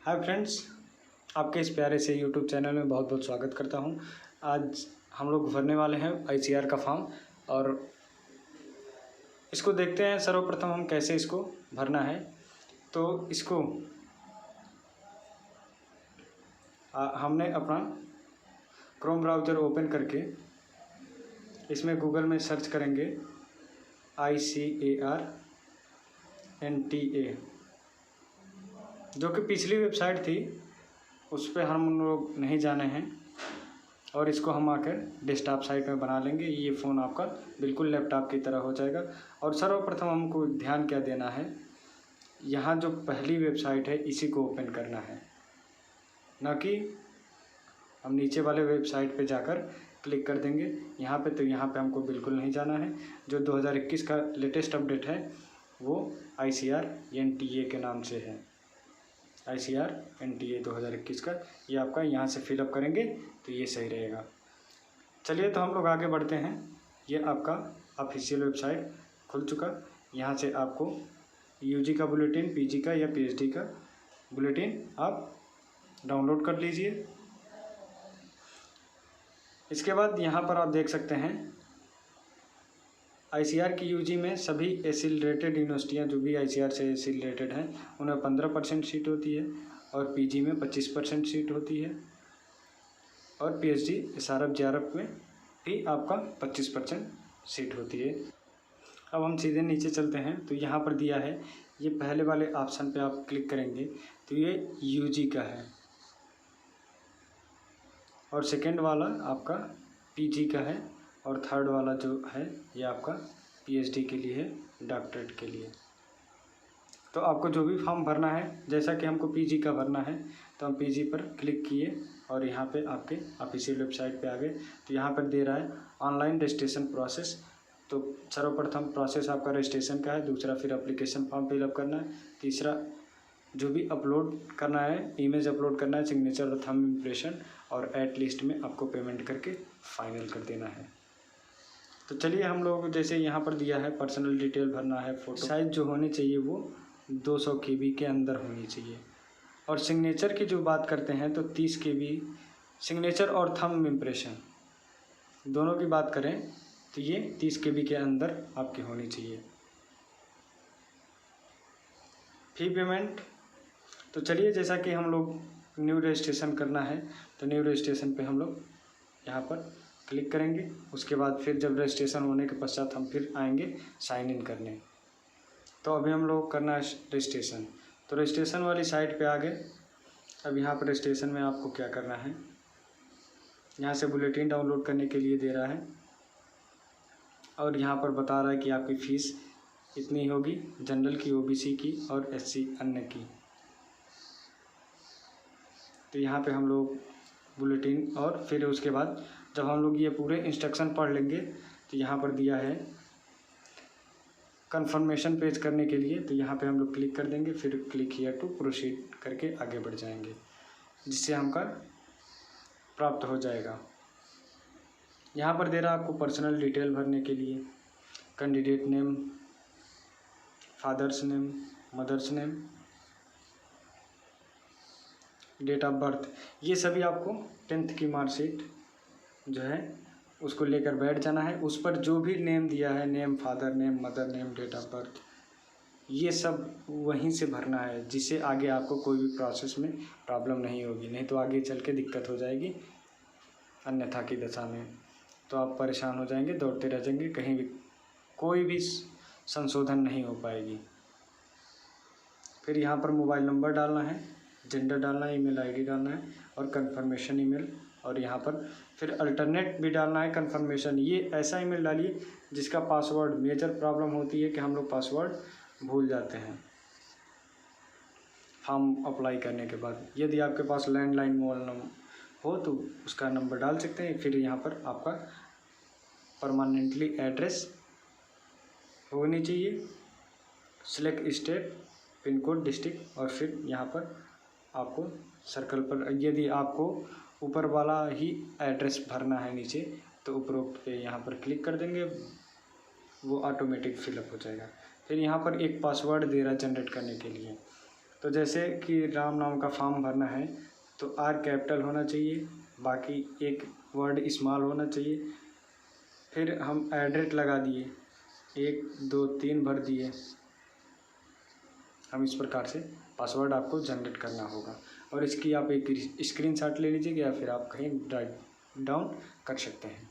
Hi friends, आपके इस प्यारे से यूट्यूब चैनल में बहुत बहुत स्वागत करता हूं। आज हम लोग भरने वाले हैं आईसीआर का फॉर्म और इसको देखते हैं सर्वप्रथम हम कैसे इसको भरना है। तो इसको हमने अपना क्रोम ब्राउज़र ओपन करके इसमें गूगल में सर्च करेंगे ICAR NTA, जो कि पिछली वेबसाइट थी, उस पर हम लोग नहीं जाने हैं और इसको हम आकर डेस्कटॉप साइट में बना लेंगे। ये फ़ोन आपका बिल्कुल लैपटॉप की तरह हो जाएगा। और सर्वप्रथम हमको ध्यान क्या देना है, यहाँ जो पहली वेबसाइट है इसी को ओपन करना है, ना कि हम नीचे वाले वेबसाइट पे जाकर क्लिक कर देंगे यहाँ पे। तो यहाँ पे हमको बिल्कुल नहीं जाना है। जो 2021 का लेटेस्ट अपडेट है वो ICAR NTA के नाम से है। ICAR NTA 2021 का ये आपका यहाँ से फिलअप करेंगे तो ये सही रहेगा। चलिए तो हम लोग आगे बढ़ते हैं। ये आपका ऑफिशियल वेबसाइट खुल चुका। यहाँ से आपको UG का बुलेटिन, PG का या PhD का बुलेटिन आप डाउनलोड कर लीजिए। इसके बाद यहाँ पर आप देख सकते हैं ICAR की UG में सभी ऐसी रिलेटेड यूनिवर्सिटियाँ जो भी ICAR से ऐसी रिलेटेड हैं उनमें 15% सीट होती है और PG में 25% सीट होती है और PhD SRF JRF में भी आपका 25% सीट होती है। अब हम सीधे नीचे चलते हैं तो यहाँ पर दिया है, ये पहले वाले ऑप्शन पे आप क्लिक करेंगे तो ये UG का है और सेकेंड वाला आपका PG का है और थर्ड वाला जो है ये आपका PhD के लिए है, डॉक्टरेट के लिए। तो आपको जो भी फॉर्म भरना है, जैसा कि हमको PG का भरना है तो हम PG पर क्लिक किए और यहाँ पे आपके ऑफिशियल वेबसाइट पे आ गए। तो यहाँ पर दे रहा है ऑनलाइन रजिस्ट्रेशन प्रोसेस। तो सर्वप्रथम प्रोसेस आपका रजिस्ट्रेशन का है, दूसरा फिर एप्लीकेशन फॉर्म फिलअप करना है, तीसरा जो भी अपलोड करना है, इमेज अपलोड करना है, सिग्नेचर और थंब इम्प्रेशन, और एट लिस्ट में आपको पेमेंट करके फाइनल कर देना है। तो चलिए हम लोग जैसे यहाँ पर दिया है पर्सनल डिटेल भरना है, फ़ोटो साइज़ जो होनी चाहिए वो 200 KB के अंदर होनी चाहिए। और सिग्नेचर की जो बात करते हैं तो 30 KB सिग्नेचर और थंब इम्प्रेशन दोनों की बात करें तो ये 30 KB के अंदर आपकी होनी चाहिए। फी पेमेंट, तो चलिए जैसा कि हम लोग न्यू रजिस्ट्रेशन करना है तो न्यू रजिस्ट्रेशन पे हम लोग यहाँ पर क्लिक करेंगे। उसके बाद फिर जब रजिस्ट्रेशन होने के पश्चात हम फिर आएंगे साइन इन करने। तो अभी हम लोग करना है रजिस्ट्रेशन। तो रजिस्ट्रेशन वाली साइट पे आ गए। अब यहाँ पर रजिस्ट्रेशन में आपको क्या करना है, यहाँ से बुलेटिन डाउनलोड करने के लिए दे रहा है और यहाँ पर बता रहा है कि आपकी फ़ीस इतनी होगी, जनरल की, OBC की और SC अन्य की। तो यहाँ पे हम लोग बुलेटिन और फिर उसके बाद जब हम लोग ये पूरे इंस्ट्रक्शन पढ़ लेंगे तो यहाँ पर दिया है कंफर्मेशन पेज करने के लिए। तो यहाँ पे हम लोग क्लिक कर देंगे, फिर क्लिक हियर टू प्रोसीड करके आगे बढ़ जाएंगे, जिससे हमका प्राप्त हो जाएगा। यहाँ पर दे रहा है आपको पर्सनल डिटेल भरने के लिए, candidate name, father's name, mother's name, date of birth, ये सभी आपको 10th की मार्कशीट जो है उसको लेकर बैठ जाना है। उस पर जो भी नेम दिया है, name, father name, mother name, date of birth, ये सब वहीं से भरना है, जिससे आगे आपको कोई भी प्रोसेस में प्रॉब्लम नहीं होगी। नहीं तो आगे चल के दिक्कत हो जाएगी अन्यथा की दशा में, तो आप परेशान हो जाएंगे, दौड़ते रह जाएंगे, कहीं भी कोई भी संशोधन नहीं हो पाएगी। फिर यहाँ पर मोबाइल नंबर डालना है, जेंडर डालना है, email ID डालना है और कंफर्मेशन ईमेल, और यहाँ पर फिर अल्टरनेट भी डालना है कंफर्मेशन। ये ऐसा ईमेल डालिए जिसका पासवर्ड, मेजर प्रॉब्लम होती है कि हम लोग पासवर्ड भूल जाते हैं फॉर्म अप्लाई करने के बाद। यदि आपके पास लैंडलाइन मोबाइल नंबर हो तो उसका नंबर डाल सकते हैं। फिर यहाँ पर आपका परमानेंटली एड्रेस होनी चाहिए, select state, pin code, district, और फिर यहाँ पर आपको सर्कल पर, यदि आपको ऊपर वाला ही एड्रेस भरना है नीचे तो उपरोक्त पे यहाँ पर क्लिक कर देंगे, वो ऑटोमेटिक फिलअप हो जाएगा। फिर यहाँ पर एक पासवर्ड दे रहा है जनरेट करने के लिए, तो जैसे कि राम नाम का फॉर्म भरना है तो आर कैपिटल होना चाहिए, बाकी एक वर्ड स्मॉल होना चाहिए। फिर हम एड्रेस लगा दिए, 1 2 3 भर दिए। हम इस प्रकार से पासवर्ड आपको जनरेट करना होगा और इसकी आप एक स्क्रीनशॉट ले लीजिएगा या फिर आप कहीं ड्राइव डाउन कर सकते हैं।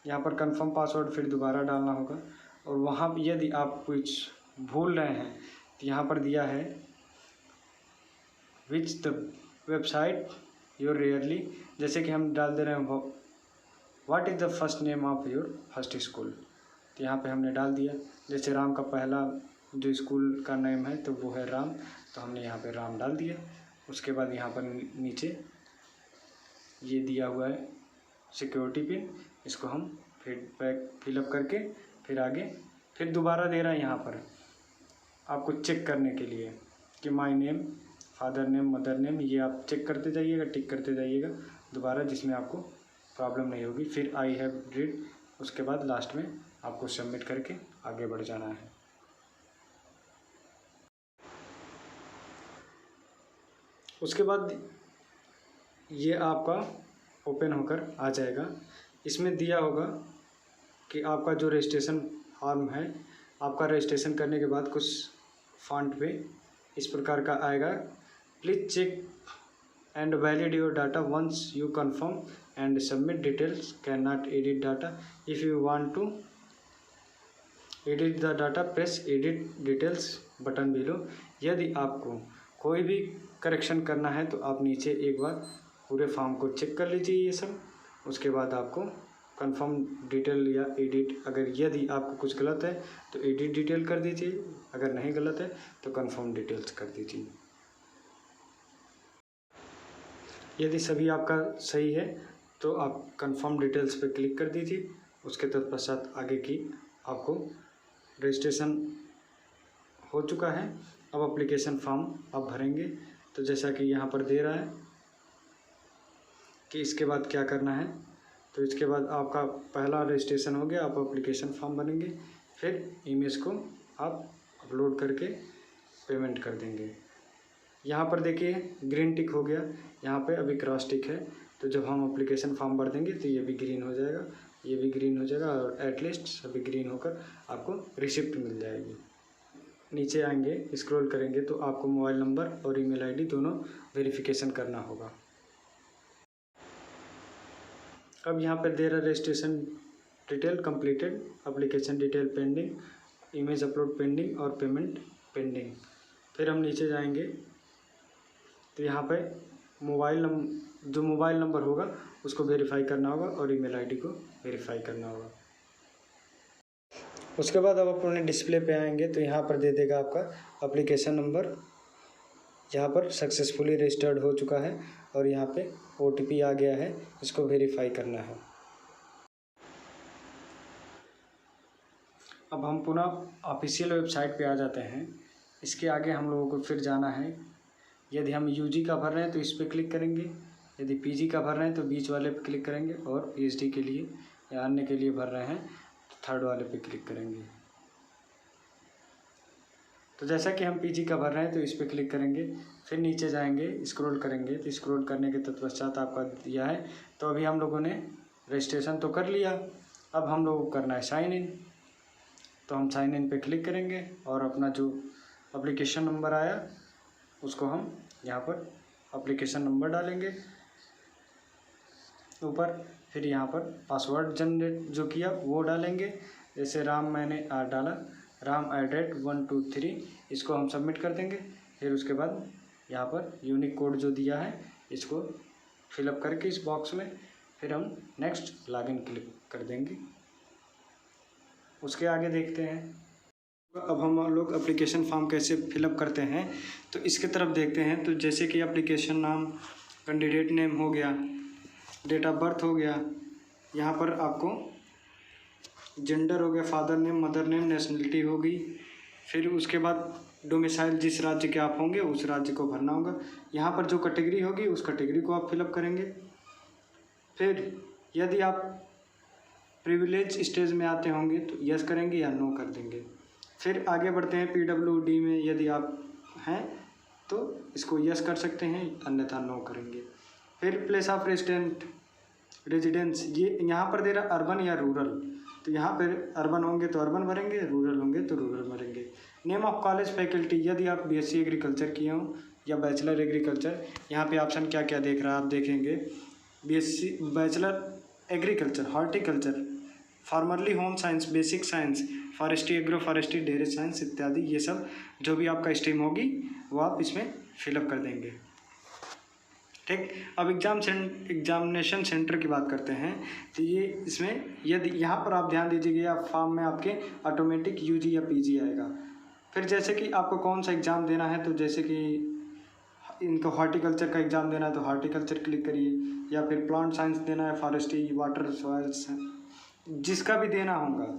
यहाँ पर कंफर्म पासवर्ड फिर दोबारा डालना होगा और वहाँ पर यदि आप कुछ भूल रहे हैं तो यहाँ पर दिया है which the website your rarely, जैसे कि हम डाल दे रहे हैं what is the first name of your first school, तो यहाँ पे हमने डाल दिया। जैसे राम का पहला जो स्कूल का नेम है तो वो है राम, तो हमने यहाँ पे राम डाल दिया। उसके बाद यहाँ पर नीचे ये दिया हुआ है सिक्योरिटी पिन, इसको हम फिलअप करके फिर आगे फिर दोबारा दे रहा है यहाँ पर आपको चेक करने के लिए कि my name, father name, mother name, ये आप चेक करते जाइएगा, टिक करते जाइएगा दोबारा, जिसमें आपको प्रॉब्लम नहीं होगी। फिर आई हैव रीड, उसके बाद लास्ट में आपको सबमिट करके आगे बढ़ जाना है। उसके बाद ये आपका ओपन होकर आ जाएगा। इसमें दिया होगा कि आपका जो रजिस्ट्रेशन फॉर्म है, आपका रजिस्ट्रेशन करने के बाद कुछ फॉन्ट पे इस प्रकार का आएगा, please check and valid your data once you confirm and submit details, can not edit data, if you want to edit the data press edit details button below. यदि आपको कोई भी करेक्शन करना है तो आप नीचे एक बार पूरे फॉर्म को चेक कर लीजिए ये सब, उसके बाद आपको कंफर्म डिटेल या एडिट, अगर यदि आपको कुछ गलत है तो एडिट डिटेल कर दीजिए, अगर नहीं गलत है तो कंफर्म डिटेल्स कर दीजिए। यदि सभी आपका सही है तो आप कंफर्म डिटेल्स पे क्लिक कर दीजिए। उसके तत्पश्चात आगे की आपको रजिस्ट्रेशन हो चुका है। अब एप्लीकेशन फॉर्म आप भरेंगे, तो जैसा कि यहाँ पर दे रहा है कि इसके बाद क्या करना है, तो इसके बाद आपका पहला रजिस्ट्रेशन हो गया, आप एप्लीकेशन फॉर्म भरेंगे, फिर इमेज को आप अपलोड करके पेमेंट कर देंगे। यहाँ पर देखिए ग्रीन टिक हो गया, यहाँ पे अभी क्रॉस टिक है, तो जब हम एप्लीकेशन फॉर्म भर देंगे तो ये भी ग्रीन हो जाएगा, ये भी ग्रीन हो जाएगा और एटलीस्ट सभी ग्रीन होकर आपको रिसिप्ट मिल जाएगी। नीचे आएंगे, स्क्रॉल करेंगे तो आपको मोबाइल नंबर और ईमेल आईडी दोनों वेरिफिकेशन करना होगा। अब यहाँ पर दे रहा registration detail completed, application detail pending, image upload pending और पेमेंट पेंडिंग। फिर हम नीचे जाएंगे तो यहाँ पे जो मोबाइल नंबर होगा उसको वेरीफाई करना होगा और ईमेल आईडी को वेरीफाई करना होगा। उसके बाद अब अपने डिस्प्ले पे आएंगे तो यहाँ पर दे देगा आपका एप्लीकेशन नंबर, यहाँ पर सक्सेसफुली रजिस्टर्ड हो चुका है और यहाँ पे OTP आ गया है, इसको वेरीफाई करना है। अब हम पुनः ऑफिशियल वेबसाइट पे आ जाते हैं। इसके आगे हम लोगों को फिर जाना है, यदि हम UG का भर रहे हैं तो इस पर क्लिक करेंगे, यदि PG का भर रहे हैं तो बीच वाले पे क्लिक करेंगे और PhD के लिए या अन्य के लिए भर रहे हैं तो थर्ड वाले पे क्लिक करेंगे। तो जैसा कि हम PG का भर रहे हैं तो इस पर क्लिक करेंगे, फिर नीचे जाएंगे, स्क्रॉल करेंगे तो स्क्रॉल करने के तत्पश्चात आपका दिया है। तो अभी हम लोगों ने रजिस्ट्रेशन तो कर लिया, अब हम लोगों को करना है साइन इन, तो हम साइन इन पे क्लिक करेंगे और अपना जो एप्लीकेशन नंबर आया उसको हम यहाँ पर एप्लीकेशन नंबर डालेंगे ऊपर, फिर यहाँ पर पासवर्ड जनरेट जो किया वो डालेंगे। जैसे राम मैंने डाला, राम @123, इसको हम सबमिट कर देंगे। फिर उसके बाद यहाँ पर यूनिक कोड जो दिया है इसको फिलअप करके इस बॉक्स में फिर हम नेक्स्ट लॉगिन क्लिक कर देंगे। उसके आगे देखते हैं अब हम लोग एप्लीकेशन फॉर्म कैसे फिलअप करते हैं, तो इसके तरफ देखते हैं। तो जैसे कि एप्लीकेशन नाम, कैंडिडेट नेम हो गया, डेट ऑफ बर्थ हो गया, यहाँ पर आपको जेंडर हो गया, father name, mother name, nationality होगी, फिर उसके बाद डोमिसाइल जिस राज्य के आप होंगे उस राज्य को भरना होगा। यहाँ पर जो कैटेगरी होगी उस कैटेगरी को आप फिलअप करेंगे। फिर यदि आप प्रिविलेज स्टेज में आते होंगे तो यस करेंगे या नो कर देंगे। फिर आगे बढ़ते हैं PWD में, यदि आप हैं तो इसको यस कर सकते हैं, अन्यथा नो करेंगे। फिर प्लेस ऑफ रेजिडेंस, ये यहाँ पर दे रहा अर्बन या रूरल, तो यहाँ पर अर्बन होंगे तो अर्बन भरेंगे, रूरल होंगे तो रूरल भरेंगे। नेम ऑफ कॉलेज फैकल्टी, यदि आप बीएससी एग्रीकल्चर किए हों या बैचलर एग्रीकल्चर, यहाँ पे ऑप्शन क्या क्या देख रहा है आप देखेंगे। BSc bachelor agriculture, horticulture, formerly home science, basic science, forestry, agro forestry, dairy science इत्यादि, ये सब जो भी आपका स्ट्रीम होगी वो आप इसमें फिलअप कर देंगे। ठीक, अब एग्जामिनेशन सेंटर की बात करते हैं। तो ये इसमें यदि यहाँ पर आप ध्यान दीजिएगा फॉर्म में आपके ऑटोमेटिक यूजी या पीजी आएगा। फिर जैसे कि आपको कौन सा एग्ज़ाम देना है, तो जैसे कि इनको हॉर्टिकल्चर का एग्ज़ाम देना है तो हॉर्टिकल्चर क्लिक करिए, या फिर प्लांट साइंस देना है, फॉरेस्ट्री, वाटर सॉइल्स, जिसका भी देना होगा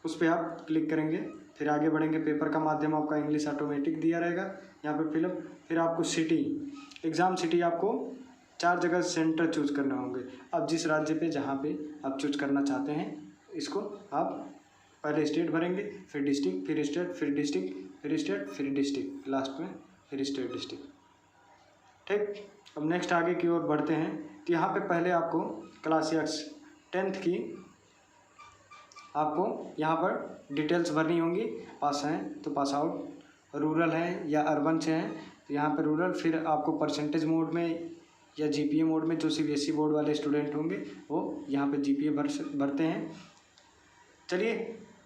उस पर आप क्लिक करेंगे। फिर आगे बढ़ेंगे। पेपर का माध्यम आपका इंग्लिश ऑटोमेटिक दिया रहेगा यहाँ पे फिलअप। फिर आपको सिटी, एग्ज़ाम सिटी आपको 4 जगह सेंटर चूज करने होंगे। अब जिस राज्य पे जहाँ पे आप चूज करना चाहते हैं इसको आप पहले स्टेट भरेंगे, फिर डिस्ट्रिक्ट, फिर स्टेट, फिर डिस्ट्रिक्ट, फिर स्टेट, फिर डिस्ट्रिक्ट, लास्ट में फिर स्टेट डिस्ट्रिक्ट। ठीक, अब नेक्स्ट आगे की ओर बढ़ते हैं। तो यहाँ पे पहले आपको क्लास 10th की आपको यहाँ पर डिटेल्स भरनी होंगी। पास हैं तो पास आउट, रूरल हैं या अर्बन से हैं तो यहाँ पर रूरल। फिर आपको परसेंटेज मोड में या जीपीए मोड में, जो सीबीएसई बोर्ड वाले स्टूडेंट होंगे वो यहाँ पे जीपीए भरते हैं। चलिए,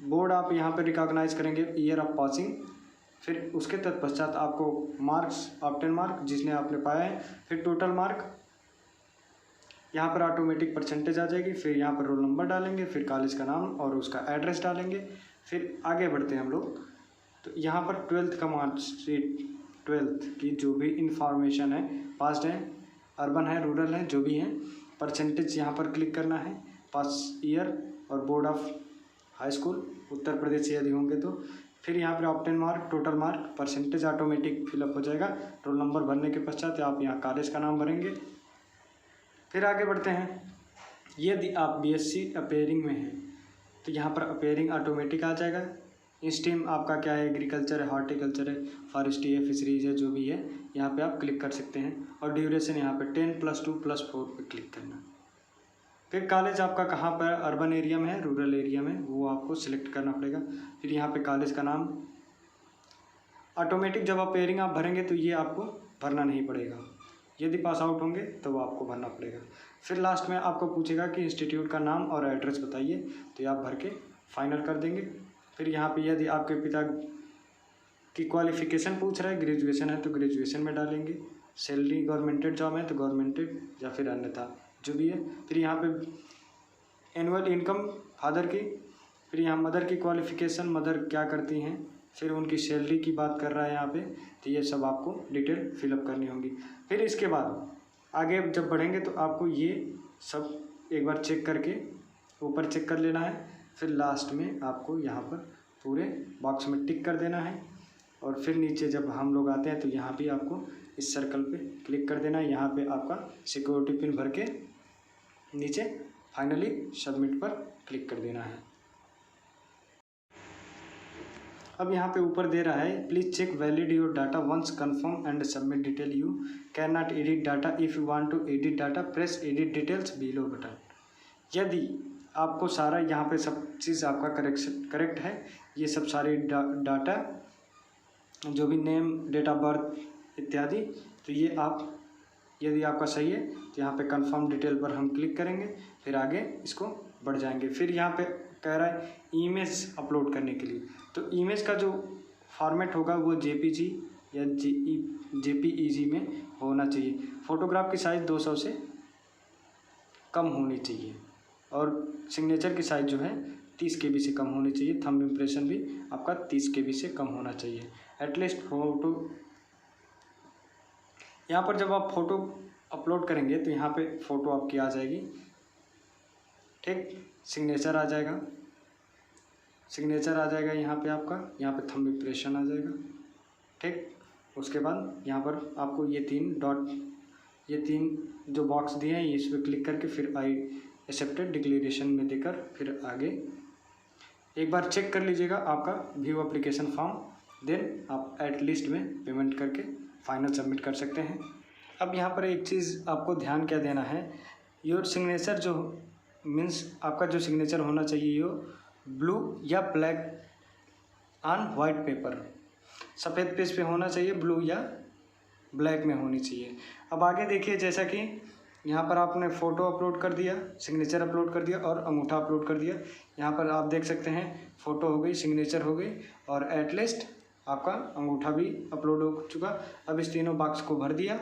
बोर्ड आप यहाँ पे रिकॉग्नाइज करेंगे, ईयर ऑफ पासिंग। फिर उसके तत्पश्चात आपको मार्क्स, ऑप्टेन मार्क जिसने आपने पाया है, फिर टोटल मार्क, यहाँ पर ऑटोमेटिक परसेंटेज आ जाएगी। फिर यहाँ पर रोल नंबर डालेंगे, फिर कॉलेज का नाम और उसका एड्रेस डालेंगे। फिर आगे बढ़ते हैं हम लोग। तो यहाँ पर 12th का मार्कशीट, 12th की जो भी इंफॉर्मेशन है, पास्ट है, अर्बन है, रूरल है, जो भी है, परसेंटेज यहाँ पर क्लिक करना है, पास ईयर और board of high school Uttar Pradesh से यदि होंगे तो। फिर यहाँ पर obtain mark, total mark, percentage automatic fill up हो जाएगा। रोल नंबर भरने के पश्चात आप यहाँ कॉलेज का नाम भरेंगे। फिर आगे बढ़ते हैं। यदि आप बीएससी अपेयरिंग में हैं तो यहाँ पर अपेयरिंग ऑटोमेटिक आ जाएगा। स्ट्रीम आपका क्या है, एग्रीकल्चर है, हॉर्टिकल्चर है, फॉरेस्ट्री है, फिशरीज है, जो भी है यहाँ पे आप क्लिक कर सकते हैं। और ड्यूरेशन यहाँ पे 10+2+4 पे क्लिक करना। फिर कॉलेज आपका कहाँ पर, अर्बन एरिया में है, रूरल एरिया में, वो आपको सिलेक्ट करना पड़ेगा। फिर यहाँ पे कॉलेज का नाम ऑटोमेटिक, जब अपेयरिंग आप भरेंगे तो ये आपको भरना नहीं पड़ेगा। यदि पास आउट होंगे तो वो आपको भरना पड़ेगा। फिर लास्ट में आपको पूछेगा कि इंस्टीट्यूट का नाम और एड्रेस बताइए, तो ये आप भर के फाइनल कर देंगे। फिर यहाँ पे यदि आपके पिता की क्वालिफ़िकेशन पूछ रहा है, ग्रेजुएशन है तो ग्रेजुएशन में डालेंगे। सैलरी गवर्नमेंटेड जॉब है तो गवर्नमेंटेड, या फिर अन्यथा जो भी है। फिर यहाँ पे एनुअल इनकम फादर की, फिर यहाँ मदर की क्वालिफ़िकेशन, मदर क्या करती हैं, फिर उनकी सैलरी की बात कर रहा है यहाँ पे, तो ये सब आपको डिटेल फिलअप करनी होगी। फिर इसके बाद आगे जब बढ़ेंगे तो आपको ये सब एक बार चेक करके ऊपर चेक कर लेना है। फिर लास्ट में आपको यहाँ पर पूरे बॉक्स में टिक कर देना है। और फिर नीचे जब हम लोग आते हैं तो यहाँ भी आपको इस सर्कल पे क्लिक कर देना है। यहाँ पे आपका सिक्योरिटी पिन भर के नीचे फाइनली सबमिट पर क्लिक कर देना है। अब यहाँ पे ऊपर दे रहा है, please check valid your data once confirm and submit detail, you can not edit data, if you want to edit data press edit details below button. यदि आपको सारा यहाँ पे सब चीज़ आपका करेक्ट है, ये सब सारे डाटा जो भी नेम, डेट ऑफ बर्थ इत्यादि, तो ये आप यदि आपका सही है तो यहाँ पे कंफर्म डिटेल पर हम क्लिक करेंगे। फिर आगे इसको बढ़ जाएंगे। फिर यहाँ पे कह रहा है इमेज अपलोड करने के लिए, तो इमेज का जो फॉर्मेट होगा वो जेपीजी या जेपीईजी में होना चाहिए। फ़ोटोग्राफ की साइज़ 200 से कम होनी चाहिए और सिग्नेचर की साइज़ जो है 30 KB से कम होनी चाहिए। थंब इम्प्रेशन भी आपका 30 KB से कम होना चाहिए। एटलीस्ट फ़ोटो, यहाँ पर जब आप फ़ोटो अपलोड करेंगे तो यहाँ पे फ़ोटो आपकी आ जाएगी। ठीक, सिग्नेचर आ जाएगा, यहाँ पे आपका, यहाँ पे थंब इम्प्रेशन आ जाएगा। ठीक, उसके बाद यहाँ पर आपको ये 3 जो बॉक्स दिए हैं इस पर क्लिक करके फिर आई एक्सेप्टेड डिक्लेरेशन में देकर फिर आगे एक बार चेक कर लीजिएगा आपका व्यू एप्लीकेशन फॉर्म देन आप एट लिस्ट में पेमेंट करके फाइनल सबमिट कर सकते हैं। अब यहाँ पर एक चीज़ आपको ध्यान क्या देना है, योर सिग्नेचर जो मीन्स आपका जो सिग्नेचर होना चाहिए वो ब्लू या ब्लैक ऑन वाइट पेपर, सफ़ेद पेज पे होना चाहिए, ब्लू या ब्लैक में होनी चाहिए। अब आगे देखिए, जैसा कि यहाँ पर आपने फ़ोटो अपलोड कर दिया, सिग्नेचर अपलोड कर दिया और अंगूठा अपलोड कर दिया। यहाँ पर आप देख सकते हैं फ़ोटो हो गई, सिग्नेचर हो गई और एट लिस्ट आपका अंगूठा भी अपलोड हो चुका। अब इस तीनों बॉक्स को भर दिया।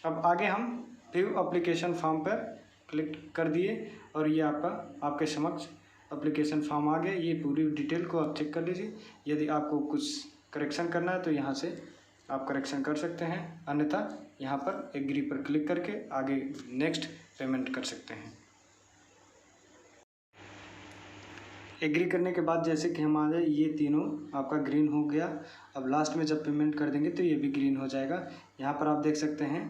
अब आगे हम व्यू एप्लीकेशन फॉर्म पर क्लिक कर दिए और ये आपके समक्ष एप्लीकेशन फॉर्म आ गया। ये पूरी डिटेल को आप चेक कर लीजिए। यदि आपको कुछ करेक्शन करना है तो यहाँ से आप करेक्शन कर सकते हैं, अन्यथा यहाँ पर एग्री पर क्लिक करके आगे नेक्स्ट पेमेंट कर सकते हैं। एग्री करने के बाद जैसे कि हम आ जाए, ये तीनों आपका ग्रीन हो गया। अब लास्ट में जब पेमेंट कर देंगे तो ये भी ग्रीन हो जाएगा। यहाँ पर आप देख सकते हैं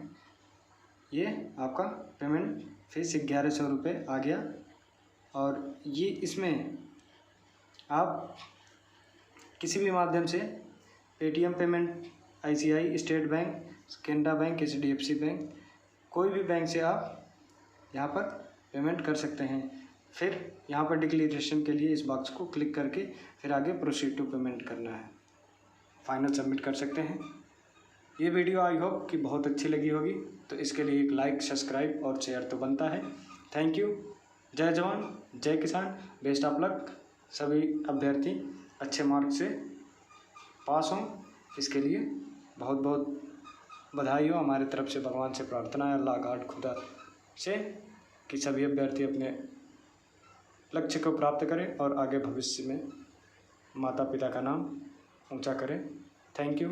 ये आपका पेमेंट फीस 1100 रुपये आ गया। और ये इसमें आप किसी भी माध्यम से Paytm payment, ICI, state bank, Canara bank, HDFC bank, कोई भी बैंक से आप यहाँ पर पेमेंट कर सकते हैं। फिर यहाँ पर डिक्लेरेशन के लिए इस बॉक्स को क्लिक करके फिर आगे प्रोसीड टू पेमेंट करना है, फाइनल सबमिट कर सकते हैं। ये वीडियो आई होप कि बहुत अच्छी लगी होगी, तो इसके लिए एक लाइक, सब्सक्राइब और शेयर तो बनता है। Thank you. जय जवान, जय किसान, बेस्ट ऑफ लक। सभी अभ्यर्थी अच्छे मार्क्स से पास हों, इसके लिए बहुत बहुत बधाई हो। हमारे तरफ से भगवान से प्रार्थना है, अल्लाह गॉड खुदा से, कि सभी अभ्यर्थी अपने लक्ष्य को प्राप्त करें और आगे भविष्य में माता पिता का नाम ऊंचा करें। Thank you.